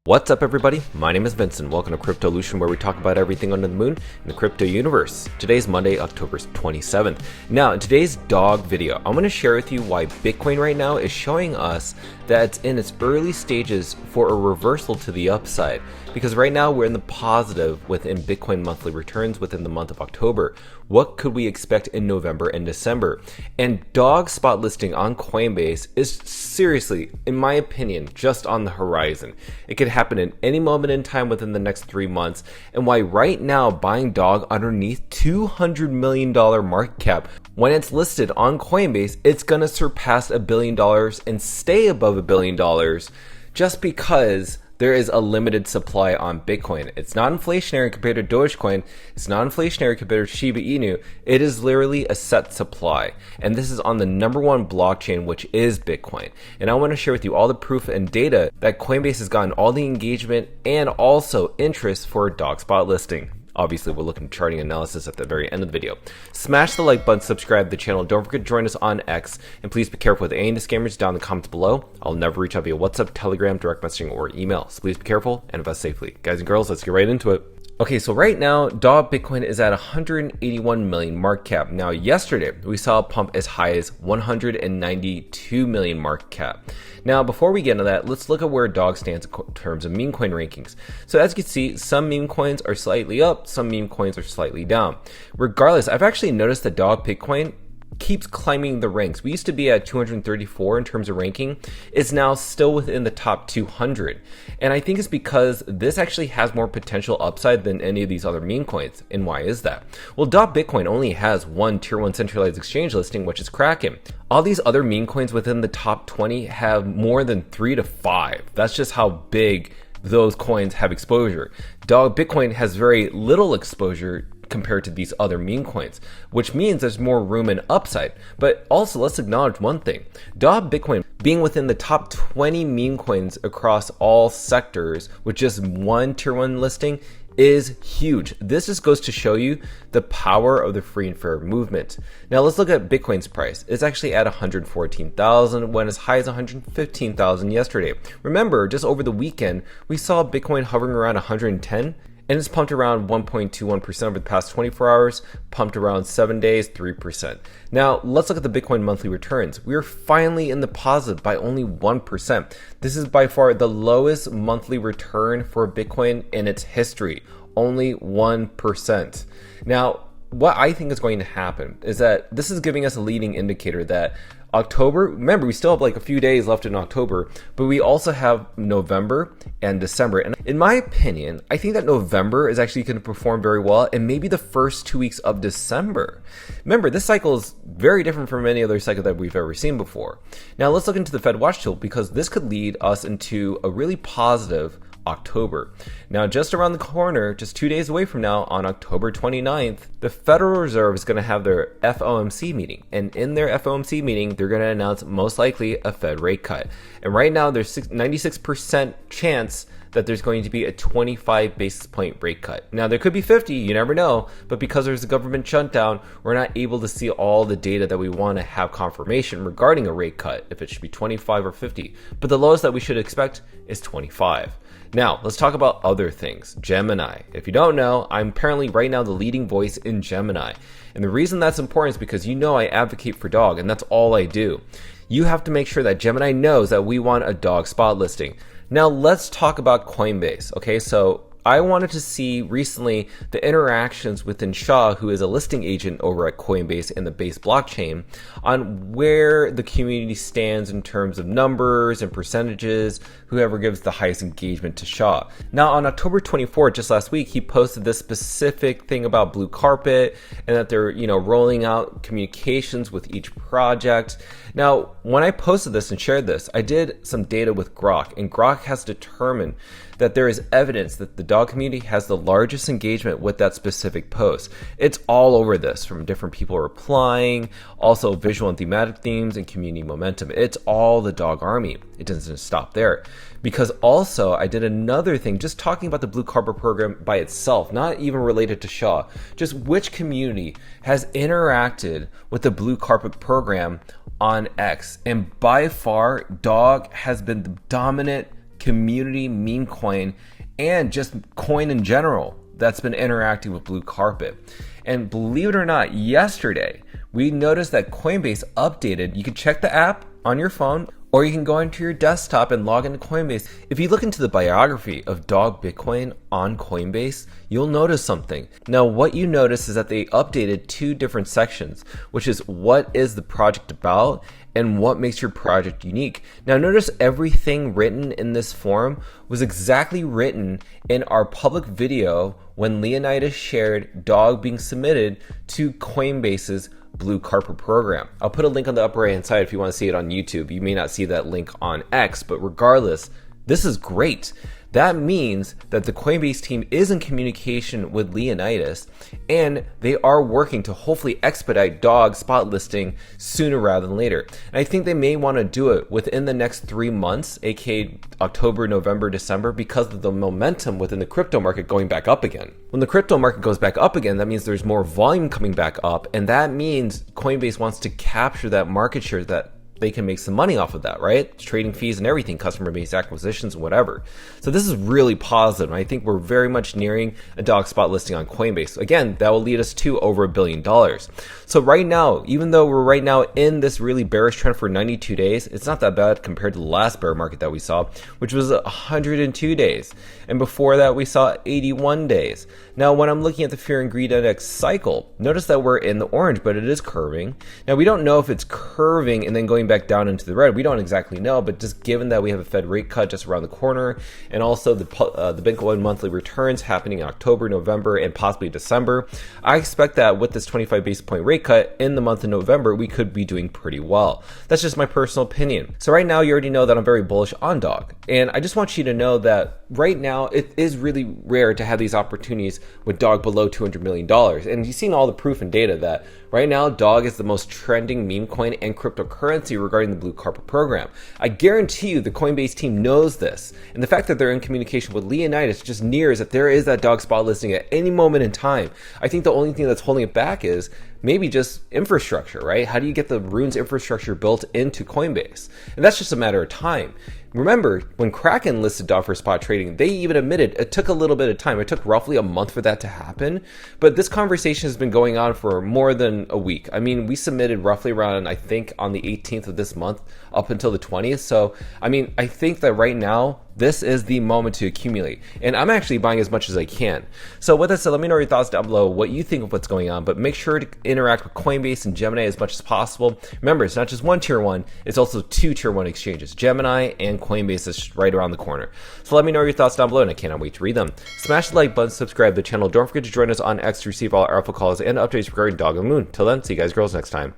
What's up everybody, my name is Vincent. Welcome to Cryptolution, where we talk about everything under the moon in the crypto universe. Today's Monday, October 27th. Now in today's dog video, I'm going to share with you why Bitcoin right now is showing us that it's in its early stages for a reversal to the upside. Because right now we're in the positive within Bitcoin monthly returns within the month of October. What could we expect in November and December? And dog spot listing on Coinbase is seriously, in my opinion, just on the horizon. It could happen in any moment in time within the next 3 months. And why right now buying dog underneath $200 million market cap, when it's listed on Coinbase, it's going to surpass $1 billion and stay above $1 billion just because there is a limited supply on Bitcoin. It's not inflationary compared to Dogecoin. It's not inflationary compared to Shiba Inu. It is literally a set supply. And this is on the #1 blockchain, which is Bitcoin. And I want to share with you all the proof and data that Coinbase has gotten all the engagement and also interest for a dog spot listing. Obviously, we'll look at charting analysis at the very end of the video. Smash the like button, subscribe to the channel. Don't forget to join us on X. And please be careful with any of the scammers down in the comments below. I'll never reach out via WhatsApp, Telegram, direct messaging, or email. So please be careful and invest safely. Guys and girls, let's get right into it. Okay, so right now, DAW Bitcoin is at 181 million market cap. Now, yesterday, we saw a pump as high as 192 million market cap. Now, before we get into that, let's look at where DOG stands in terms of meme coin rankings. So as you can see, some meme coins are slightly up, some meme coins are slightly down. Regardless, I've actually noticed that DOG Bitcoin keeps climbing the ranks. We used to be at 234 in terms of ranking. It's now still within the top 200. And I think it's because this actually has more potential upside than any of these other meme coins. And why is that? Well, Bitcoin only has one tier 1 centralized exchange listing, which is Kraken. All these other meme coins within the top 20 have more than 3 to 5. That's just how big those coins have exposure. Bitcoin has very little exposure compared to these other meme coins, which means there's more room and upside. But also, let's acknowledge one thing. Bitcoin being within the top 20 meme coins across all sectors with just one tier 1 listing is huge. This just goes to show you the power of the free and fair movement. Now let's look at Bitcoin's price. It's actually at 114,000, went as high as 115,000 yesterday. Remember, just over the weekend, we saw Bitcoin hovering around 110, and it's pumped around 1.21% over the past 24 hours, pumped around 7 days, 3%. Now, let's look at the Bitcoin monthly returns. We are finally in the positive by only 1%. This is by far the lowest monthly return for Bitcoin in its history, only 1%. Now, what I think is going to happen is that this is giving us a leading indicator that October, remember we still have like a few days left in October, but we also have November and December. And in my opinion, I think that November is actually going to perform very well, and maybe the first 2 weeks of December. Remember, this cycle is very different from any other cycle that we've ever seen before. Now let's look into the Fed Watch tool, because this could lead us into a really positive October. Now, just around the corner, just 2 days away from now, on October 29th, the Federal Reserve is going to have their FOMC meeting. And in their FOMC meeting, they're going to announce most likely a Fed rate cut. And right now, there's 96% chance that there's going to be a 25 basis point rate cut. Now, there could be 50, you never know, but because there's a government shutdown, we're not able to see all the data that we want to have confirmation regarding a rate cut, if it should be 25 or 50. But the lowest that we should expect is 25. Now, let's talk about other things. Gemini. If you don't know, I'm apparently right now the leading voice in Gemini. And the reason that's important is because you know I advocate for dog, and that's all I do. You have to make sure that Gemini knows that we want a dog spot listing. Now, let's talk about Coinbase. Okay, so I wanted to see recently the interactions within Shah, who is a listing agent over at Coinbase in the Base blockchain, on where the community stands in terms of numbers and percentages, whoever gives the highest engagement to Shah. Now, on October 24th, just last week, he posted this specific thing about Blue Carpet and that they're, rolling out communications with each project. Now, when I posted this and shared this, I did some data with Grok, and Grok has determined that there is evidence that the dog community has the largest engagement with that specific post. It's all over this, from different people replying, also visual and thematic themes and community momentum. It's all the dog army. It doesn't stop there. Because also I did another thing, just talking about the Blue Carpet program by itself, not even related to Shah, just which community has interacted with the Blue Carpet program on X. And by far, dog has been the dominant community meme coin and just coin in general that's been interacting with Blue Carpet. And believe it or not, yesterday we noticed that Coinbase updated. You can check the app on your phone, or you can go into your desktop and log into Coinbase. If you look into the biography of Dog Bitcoin on Coinbase, you'll notice something. Now, what you notice is that they updated two different sections, which is what is the project about and what makes your project unique. Now, notice everything written in this forum was exactly written in our public video when Leonidas shared Dog being submitted to Coinbase's Blue Carpet program. I'll put a link on the upper right hand side if you want to see it on YouTube. You may not see that link on X, but regardless, this is great. That means that the Coinbase team is in communication with Leonidas, and they are working to hopefully expedite Dog spot listing sooner rather than later. And I think they may want to do it within the next 3 months, aka October, November, December, because of the momentum within the crypto market going back up again. When the crypto market goes back up again, that means there's more volume coming back up, and that means Coinbase wants to capture that market share that they can make some money off of that, right? Trading fees and everything, customer-based acquisitions, whatever. So this is really positive. And I think we're very much nearing a Dog spot listing on Coinbase. Again, that will lead us to over $1 billion. So right now, even though we're right now in this really bearish trend for 92 days, it's not that bad compared to the last bear market that we saw, which was 102 days. And before that, we saw 81 days. Now, when I'm looking at the Fear and Greed Index cycle, notice that we're in the orange, but it is curving. Now, we don't know if it's curving and then going back down into the red. We don't exactly know, but just given that we have a Fed rate cut just around the corner, and also the Bitcoin monthly returns happening in October, November, and possibly December, I expect that with this 25 basis point rate cut in the month of November, we could be doing pretty well. That's just my personal opinion. So right now, you already know that I'm very bullish on Dog, and I just want you to know that right now, it is really rare to have these opportunities with Dog below $200 million. And you've seen all the proof and data that right now, Dog is the most trending meme coin and cryptocurrency regarding the Blue Carpet program. I guarantee you the Coinbase team knows this. And the fact that they're in communication with Leonidas just nears that there is that Dog spot listing at any moment in time. I think the only thing that's holding it back is maybe just infrastructure, right? How do you get the Runes infrastructure built into Coinbase? And that's just a matter of time. Remember, when Kraken listed Dog for spot trading, they even admitted it took a little bit of time. It took roughly a month for that to happen. But this conversation has been going on for more than a week. I mean, we submitted roughly around, I think, on the 18th of this month up until the 20th. So, I mean, I think that right now, this is the moment to accumulate. And I'm actually buying as much as I can. So with that said, let me know your thoughts down below, what you think of what's going on. But make sure to interact with Coinbase and Gemini as much as possible. Remember, it's not just one tier one, it's also two tier one exchanges. Gemini and Coinbase is right around the corner. So let me know your thoughts down below, and I cannot wait to read them. Smash the like button, subscribe to the channel. Don't forget to join us on X to receive all our alpha calls and updates regarding Dog and Moon. Till then, see you guys girls next time.